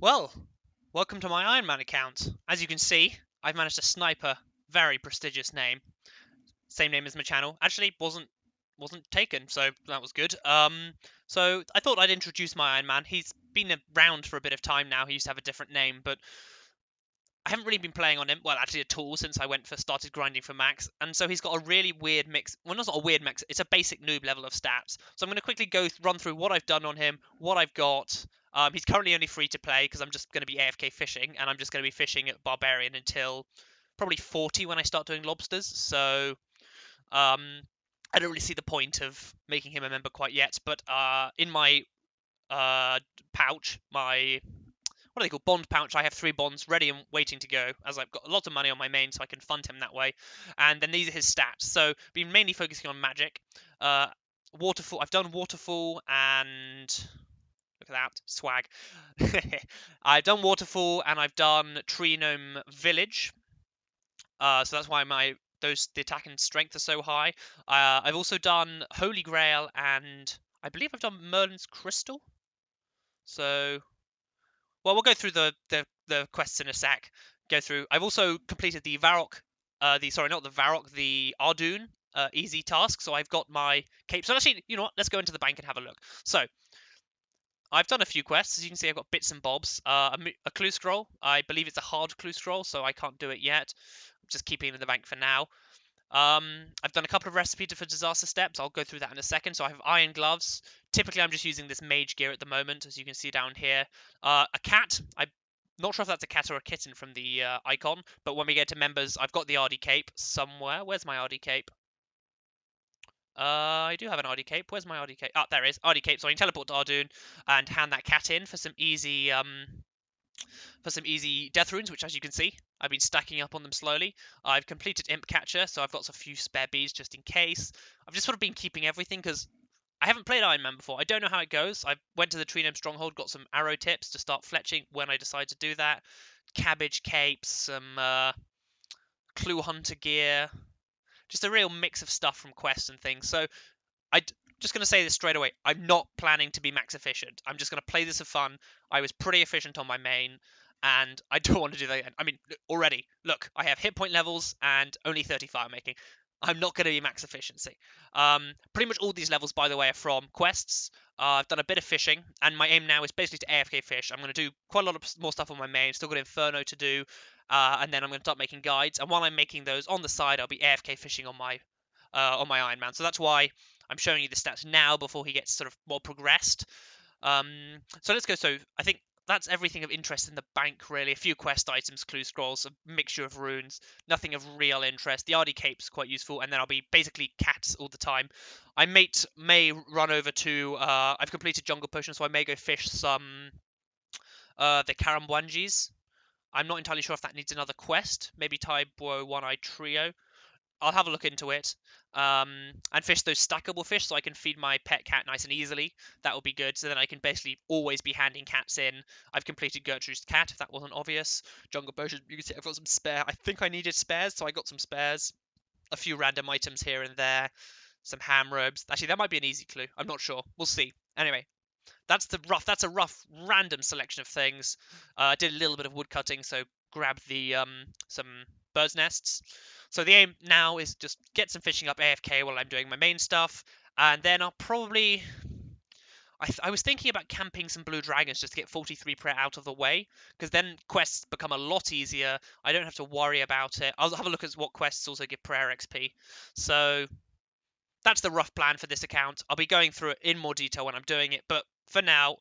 Well, welcome to my Ironman account. As you can see, I've managed to snipe a very prestigious name. Same name as my channel. Actually, wasn't taken, so that was good. So I thought I'd introduce my Ironman. He's been around for a bit of time now. He used to have a different name, but I haven't really been playing on him, well, actually at all, since I started grinding for max. And so he's got a really weird mix. Well, not a weird mix. It's a basic noob level of stats. So I'm going to quickly run through what I've done on him, what I've got. He's currently only free to play because I'm just going to be AFK fishing, and I'm just going to be fishing at Barbarian until probably 40 when I start doing lobsters. So I don't really see the point of making him a member quite yet. But in my pouch, my what are they called? Bond pouch. I have 3 bonds ready and waiting to go, as I've got a lot of money on my main, so I can fund him that way. And then these are his stats. So been mainly focusing on magic. Waterfall. I've done waterfall and look at that swag. I've done waterfall and I've done tree gnome village. So that's why the attack and strength are so high. I've also done Holy Grail and I believe I've done Merlin's Crystal. So well, we'll go through the quests in a sec. Go through. I've also completed the Varrock, not the Varrock, the Ardoon easy task. So I've got my cape. So actually, you know what? Let's go into the bank and have a look. So I've done a few quests. As you can see, I've got bits and bobs. A clue scroll. I believe it's a hard clue scroll, so I can't do it yet. I'm just keeping it in the bank for now. I've done a couple of recipes for disaster steps. I'll go through that in a second. So I have iron gloves. Typically, I'm just using this mage gear at the moment, as you can see down here. A cat. I'm not sure if that's a cat or a kitten from the icon, but when we get to members, I've got the RD cape somewhere. Where's my RD cape? I do have an RD cape. Where's my RD cape? Ah, there it is. RD cape. So I can teleport to Ardoon and hand that cat in for some easy death runes, which as you can see, I've been stacking up on them slowly. I've completed Imp Catcher, so I've got a few spare bees just in case. I've just sort of been keeping everything because I haven't played Ironman before. I don't know how it goes. I went to the Tree Gnome Stronghold, got some arrow tips to start fletching when I decide to do that. Cabbage capes, some clue hunter gear, just a real mix of stuff from quests and things. So I'm just going to say this straight away. I'm not planning to be max efficient. I'm just going to play this for fun. I was pretty efficient on my main, and I don't want to do that again. I mean, already, look, I have hit point levels and only 30 fire making. I'm not going to be max efficiency. Pretty much all these levels, by the way, are from quests. I've done a bit of fishing, and my aim now is basically to AFK fish. I'm going to do quite a lot of more stuff on my main. Still got Inferno to do, and then I'm going to start making guides. And while I'm making those on the side, I'll be AFK fishing on my Ironman. So that's why I'm showing you the stats now before he gets sort of more progressed. So let's go. So I think that's everything of interest in the bank, really. A few quest items, clue scrolls, a mixture of runes, nothing of real interest. The RD cape's quite useful, and then I'll be basically cats all the time. I may run over to. I've completed jungle potion, so I may go fish some the Karambwanjis. I'm not entirely sure if that needs another quest. Maybe Taibo One-Eyed Trio. I'll have a look into it. And fish those stackable fish so I can feed my pet cat nice and easily. That will be good. So then I can basically always be handing cats in. I've completed Gertrude's cat, if that wasn't obvious. Jungle potion, you can see I've got some spare. I think I needed spares, so I got some spares. A few random items here and there. Some ham robes. Actually, that might be an easy clue. I'm not sure. We'll see. Anyway, that's a rough random selection of things. I did a little bit of wood cutting, so grabbed the some bird's nests. So the aim now is just get some fishing up AFK while I'm doing my main stuff, and then I'll probably. I was thinking about camping some blue dragons just to get 43 prayer out of the way, because then quests become a lot easier. I don't have to worry about it. I'll have a look at what quests also give prayer XP. So that's the rough plan for this account. I'll be going through it in more detail when I'm doing it, but for now,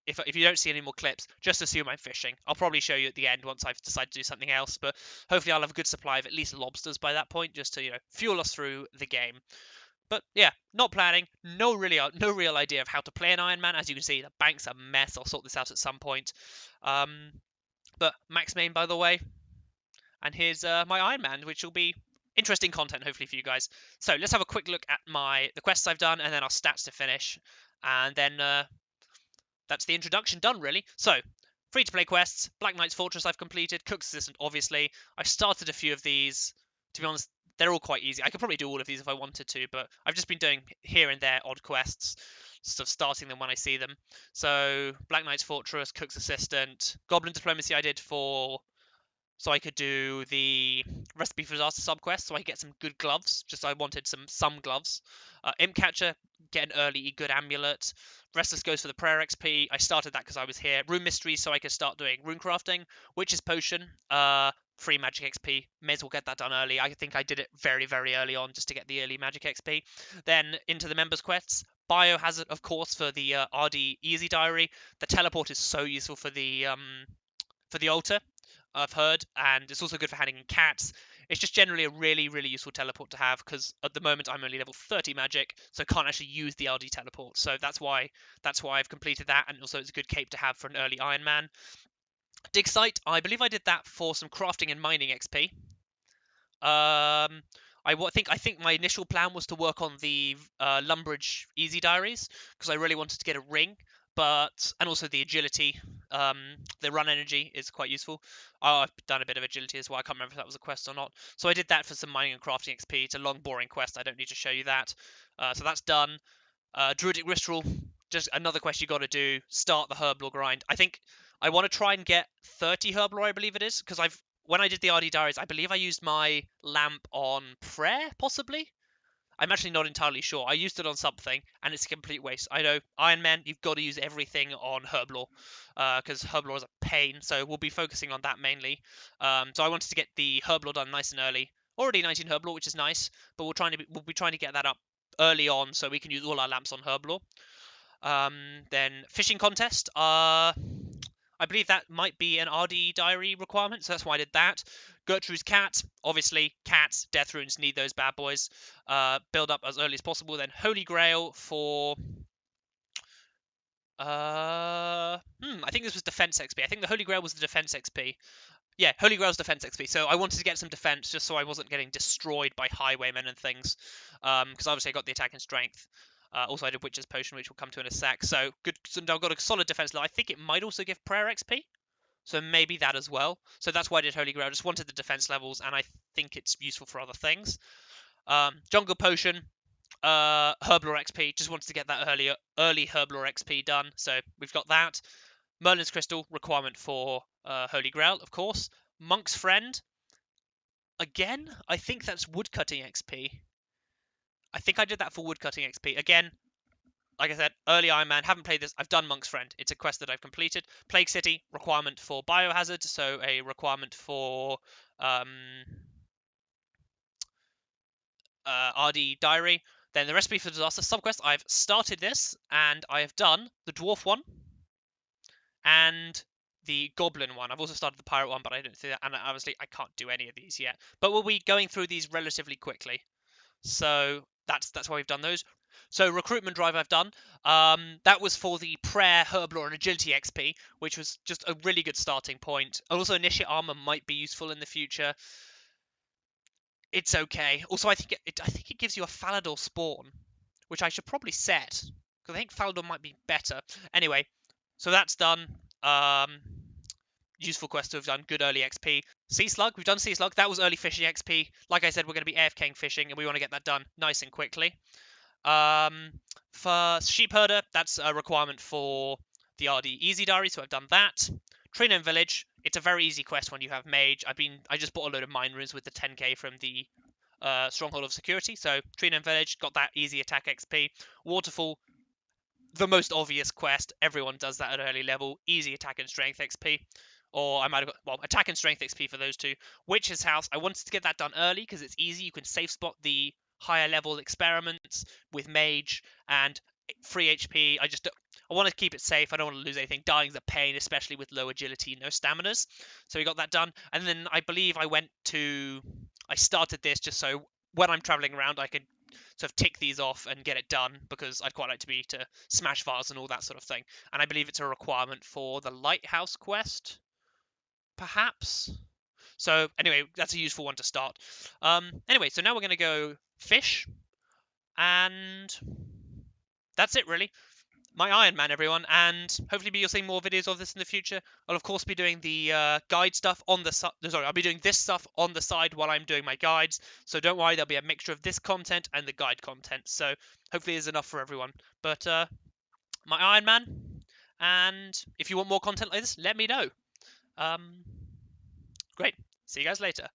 if you don't see any more clips, just assume I'm fishing. I'll probably show you at the end once I've decided to do something else, but hopefully I'll have a good supply of at least lobsters by that point, just to fuel us through the game. But yeah, not planning, no real idea of how to play an Ironman. As you can see, the bank's a mess. I'll sort this out at some point. But max main, by the way, and here's my Ironman, which will be interesting content hopefully for you guys. So let's have a quick look at the quests I've done, and then our stats to finish, and then that's the introduction done, really. So, free-to-play quests, Black Knight's Fortress I've completed, Cook's Assistant, obviously. I've started a few of these. To be honest, they're all quite easy. I could probably do all of these if I wanted to, but I've just been doing here and there odd quests, sort of starting them when I see them. So Black Knight's Fortress, Cook's Assistant, Goblin Diplomacy I did for so I could do the Recipe for Disaster subquest, so I could get some good gloves. Just I wanted some gloves. Imp Catcher, get an early good amulet. Restless goes for the prayer XP. I started that because I was here. Rune Mysteries, so I could start doing rune crafting. Witch's Potion, free magic XP. May as well get that done early. I think I did it very, very early on just to get the early magic XP. Then into the members quests. Biohazard, of course, for the RD Easy Diary. The teleport is so useful for the altar, I've heard, and it's also good for handing in cats. It's just generally a really, really useful teleport to have because at the moment I'm only level 30 magic, so can't actually use the RD teleport. So that's why I've completed that, and also it's a good cape to have for an early Ironman. Dig site, I believe I did that for some crafting and mining XP. I think my initial plan was to work on the Lumbridge Easy Diaries because I really wanted to get a ring, and also the agility. The run energy is quite useful. I've done a bit of agility as well. I can't remember if that was a quest or not. So I did that for some mining and crafting XP. It's a long, boring quest. I don't need to show you that. So that's done. Druidic Ritual, just another quest you got to do. Start the Herblore grind. I think I want to try and get 30 Herblore, I believe it is, because when I did the RD Diaries, I believe I used my lamp on prayer, possibly. I'm actually not entirely sure. I used it on something, and it's a complete waste. I know, Ironman, you've got to use everything on Herblore, because Herblore is a pain, so we'll be focusing on that mainly. So I wanted to get the Herblore done nice and early. Already 19 Herblore, which is nice, but we'll be trying to get that up early on so we can use all our lamps on Herblore. Then fishing contest. I believe that might be an RD diary requirement, so that's why I did that. Gertrude's cat, obviously, cats, death runes, need those bad boys. Build up as early as possible. Then Holy Grail for... I think this was defense XP. I think the Holy Grail was the defense XP. Yeah, Holy Grail's defense XP. So I wanted to get some defense just so I wasn't getting destroyed by highwaymen and things. Because obviously I got the attack and strength. Also I did Witch's Potion, which we'll come to in a sec. So good. So I've got a solid defense level. I think it might also give Prayer XP. So maybe that as well. So that's why I did Holy Grail. I just wanted the defense levels, and I think it's useful for other things. Jungle Potion, Herblore XP. Just wanted to get that early Herblore XP done. So we've got that. Merlin's Crystal, requirement for Holy Grail, of course. Monk's Friend. Again, I think that's woodcutting XP. I think I did that for woodcutting XP. Again, like I said, early Ironman, haven't played this. I've done Monk's Friend. It's a quest that I've completed. Plague City, requirement for Biohazard, so a requirement for RD Diary. Then the Recipe for Disaster subquest. I've started this, and I have done the Dwarf one, and the Goblin one. I've also started the Pirate one, but I don't see that, and obviously I can't do any of these yet. But we'll be going through these relatively quickly. So that's why we've done those. So recruitment drive I've done. That was for the prayer, herblore, and agility XP, which was just a really good starting point. Also, initiate armor might be useful in the future. It's okay. Also, I think it gives you a Falador spawn, which I should probably set because I think Falador might be better. Anyway, so that's done. Useful quest to have done. Good early XP. Sea Slug, we've done Sea Slug. That was early fishing XP. Like I said, we're going to be AFKing fishing, and we want to get that done nice and quickly. For Sheep Herder, that's a requirement for the RD Easy Diary, so I've done that. Trino Village, it's a very easy quest when you have Mage. I just bought a load of mine runes with the 10k from the Stronghold of Security, so Trino Village, got that easy attack XP. Waterfall, the most obvious quest, everyone does that at early level, easy attack and strength XP. Or I might have got, well, attack and strength XP for those two. Witch's House, I wanted to get that done early because it's easy. You can safe spot the higher level experiments with Mage and free HP. I want to keep it safe. I don't want to lose anything. Dying's a pain, especially with low agility, no staminas. So we got that done. And then I believe I started this just so when I'm traveling around, I can sort of tick these off and get it done because I'd quite like to smash Vars and all that sort of thing. And I believe it's a requirement for the Lighthouse quest, perhaps. So anyway, that's a useful one to start. Anyway, so now we're going to go fish, and that's it really. my Ironman, everyone, and hopefully you'll see more videos of this in the future. I'll of course be doing the guide stuff on the I'll be doing this stuff on the side while I'm doing my guides. So don't worry, there'll be a mixture of this content and the guide content. So hopefully there's enough for everyone. But my Ironman, and if you want more content like this, let me know. Um, Great. See you guys later.